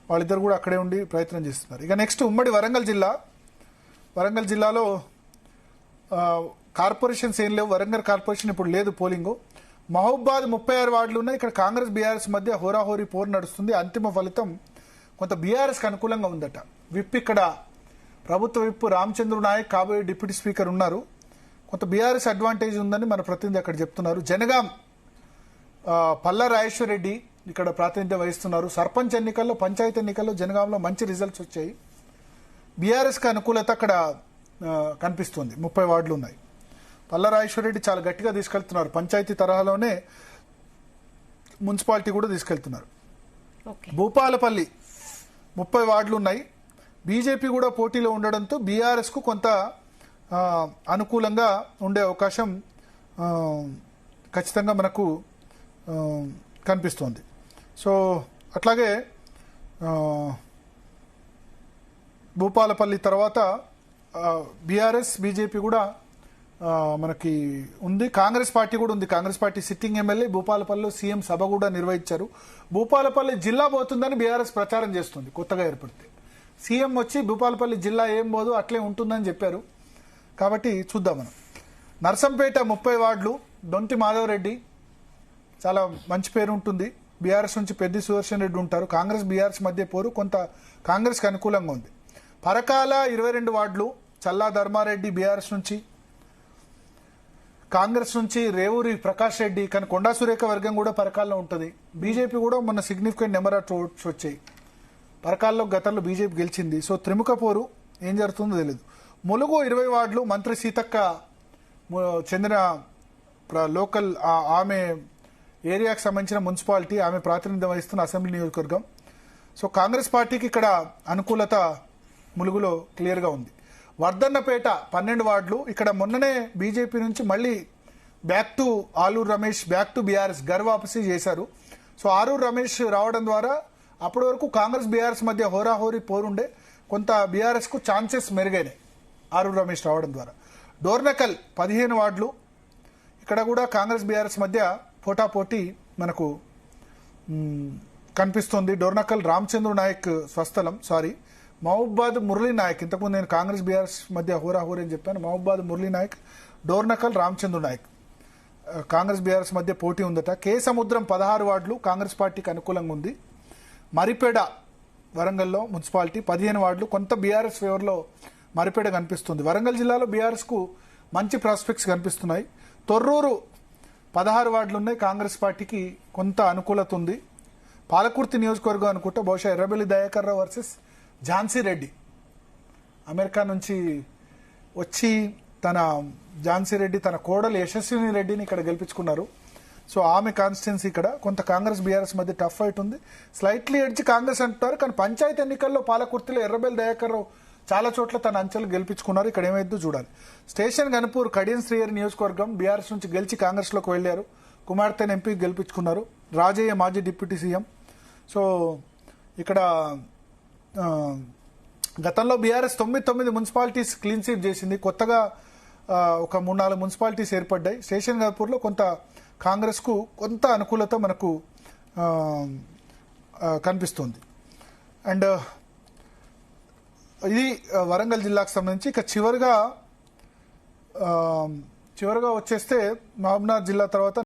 వాళ్ళిద్దరు కూడా అక్కడే ఉండి ప్రయత్నం చేస్తున్నారు. ఇక నెక్స్ట్ ఉమ్మడి వరంగల్ జిల్లాలో కార్పొరేషన్స్ ఏం లేవు. వరంగల్ కార్పొరేషన్ ఇప్పుడు లేదు పోలింగ్. మహబూబాద్ 36 వార్డులు ఉన్నాయి. ఇక్కడ కాంగ్రెస్ బీఆర్ఎస్ మధ్య హోరాహోరీ పోరు నడుస్తుంది. అంతిమ ఫలితం కొంత బీఆర్ఎస్కి అనుకూలంగా ఉందట. ఇక్కడ ప్రభుత్వ విప్ రామచంద్ర నాయక్ కాబోయే డిప్యూటీ స్పీకర్ ఉన్నారు. కొంత బీఆర్ఎస్ అడ్వాంటేజ్ ఉందని మన ప్రతినిధి అక్కడ చెప్తున్నారు. జనగాం పల్లా రాజేశ్వర రెడ్డి ఇక్కడ ప్రాతినిధ్యం వహిస్తున్నారు. సర్పంచ్ ఎన్నికల్లో, పంచాయతీ ఎన్నికల్లో జనగాంలో మంచి రిజల్ట్స్ వచ్చాయి. బీఆర్ఎస్కి అనుకూలత అక్కడ కనిపిస్తుంది. 30 వార్డులు ఉన్నాయి. పల్లా రాజేశ్వర రెడ్డి చాలా గట్టిగా తీసుకెళ్తున్నారు. పంచాయతీ తరహాలోనే మున్సిపాలిటీ కూడా తీసుకెళ్తున్నారు. భూపాలపల్లి 30 వార్డులు ఉన్నాయి. బీజేపీ కూడా పోటీలో ఉండడంతో బీఆర్ఎస్కు కొంత అనుకూలంగా ఉండే అవకాశం ఖచ్చితంగా మనకు కనిపిస్తోంది. సో అట్లాగే భూపాలపల్లి తర్వాత బీఆర్ఎస్, బీజేపీ కూడా మనకి ఉంది. కాంగ్రెస్ పార్టీ కూడా ఉంది. కాంగ్రెస్ పార్టీ సిట్టింగ్ ఎమ్మెల్యే భూపాలపల్లిలో సీఎం సభ కూడా నిర్వహించారు. భూపాలపల్లి జిల్లా పోతుందని బీఆర్ఎస్ ప్రచారం చేస్తుంది. కొత్తగా ఏర్పడితే సీఎం వచ్చి భూపాలపల్లి జిల్లా ఏం పోదు అట్లే ఉంటుందని చెప్పారు. కాబట్టి చూద్దాం మనం. నర్సంపేట 30 వార్డులు, దొంతి మాధవరెడ్డి చాలా మంచి పేరు ఉంటుంది. బీఆర్ఎస్ నుంచి పెద్ది సుదర్శన్ రెడ్డి ఉంటారు. కాంగ్రెస్ బీఆర్ఎస్ మధ్య పోరు కొంత కాంగ్రెస్కి అనుకూలంగా ఉంది. పరకాల 22 వార్డులు, చల్లా ధర్మారెడ్డి బీఆర్ఎస్ నుంచి, కాంగ్రెస్ నుంచి రేవూరి ప్రకాష్ రెడ్డి, కానీ కొండా సురేఖ వర్గం కూడా పరకాల్లో ఉంటుంది. బీజేపీ కూడా మొన్న సిగ్నిఫికెంట్ నెంబర్ ఆఫ్ ఓట్స్ వచ్చాయి. పరకాల్లో గతంలో బీజేపీ గెలిచింది. సో త్రిముఖ పోరు ఏం జరుగుతుందో తెలియదు. ములుగు 20 వార్డులు, మంత్రి సీతక్క చెందిన లోకల్ ఆమె ఏరియాకు సంబంధించిన మున్సిపాలిటీ, ఆమె ప్రాతినిధ్యం వహిస్తున్న అసెంబ్లీ నియోజకవర్గం. సో కాంగ్రెస్ పార్టీకి ఇక్కడ అనుకూలత ములుగులో క్లియర్గా ఉంది. వర్ధన్నపేట 12 వార్డులు, ఇక్కడ మొన్ననే బీజేపీ నుంచి మళ్ళీ back to Aluru Ramesh, back to BRS గర్వాపసి చేశారు. సో ఆలూరు రమేష్ రావడం ద్వారా అప్పటి వరకు కాంగ్రెస్ బీఆర్ఎస్ మధ్య హోరాహోరీ పోరుండే, కొంత బీఆర్ఎస్కు ఛాన్సెస్ మెరుగైనాయి ఆలూరు రమేష్ రావడం ద్వారా. డోర్నకల్ 15 వార్డులు, ఇక్కడ కూడా కాంగ్రెస్ బీఆర్ఎస్ మధ్య పోటాపోటీ మనకు కనిపిస్తుంది. డోర్నకల్ రామచంద్ర నాయక్ స్వస్థలం. మహబూబాద్ మురళీ నాయక్, ఇంతకుముందు నేను కాంగ్రెస్ బీఆర్ఎస్ మధ్య హోరాహోరీ అని చెప్పాను. మహబూబాద్ మురళీ నాయక్, డోర్నకల్ రామచంద్ర నాయక్, కాంగ్రెస్ బీఆర్ఎస్ మధ్య పోటీ ఉందట. కే సముద్రం 16 వార్డులు, కాంగ్రెస్ పార్టీకి అనుకూలంగా ఉంది. మరిపేడ వరంగల్లో మున్సిపాలిటీ 15 వార్డులు, కొంత బీఆర్ఎస్ ఫేవర్లో మరిపేడ కనిపిస్తుంది. వరంగల్ జిల్లాలో బీఆర్ఎస్కు మంచి ప్రాస్పెక్ట్స్ కనిపిస్తున్నాయి. తొర్రూరు 16 వార్డులు ఉన్నాయి. కాంగ్రెస్ పార్టీకి కొంత అనుకూలత ఉంది. పాలకుర్తి నియోజకవర్గం అనుకుంటే బహుశా ఎర్రబెల్లి దయాకర్ రావు వర్సెస్ ఝాన్సీ రెడ్డి, అమెరికా నుంచి వచ్చి ఝాన్సీ రెడ్డి తన కోడలు యశస్విని రెడ్డిని ఇక్కడ గెలిపించుకున్నారు. సో ఆమె కాన్స్టిట్యున్సీ ఇక్కడ కొంత కాంగ్రెస్ బీఆర్ఎస్ మధ్య టఫ్ ఫైట్ ఉంది. స్లైట్లీ ఎడ్జ్ కాంగ్రెస్ అంటున్నారు. కానీ పంచాయతీ ఎన్నికల్లో పాలకుర్తిలో ఎర్రబెల్లి దయాకర్ రావు చాలా చోట్ల తన అంచెలు గెలిపించుకున్నారు. ఇక్కడ ఏమైందో చూడాలి. స్టేషన్ గన్పూర్ కడియం శ్రీహరి నియోజకవర్గం, బీఆర్ఎస్ నుంచి గెలిచి కాంగ్రెస్లోకి వెళ్లారు. కుమార్తెను ఎంపీకి గెలిపించుకున్నారు. రాజయ్య మాజీ డిప్యూటీ సీఎం. సో ఇక్కడ గతంలో బీఆర్ఎస్ 9 మున్సిపాలిటీస్ క్లీన్ స్వీప్ చేసింది. కొత్తగా ఒక 3-4 మున్సిపాలిటీస్ ఏర్పడ్డాయి. స్టేషన్ గన్పూర్లో కొంత కాంగ్రెస్కు కొంత అనుకూలత మనకు కనిపిస్తుంది. అండ్ ఇది వరంగల్ జిల్లాకు సంబంధించి. ఇక చివరిగా వచ్చేస్తే మహబూబ్నగర్ జిల్లా తర్వాత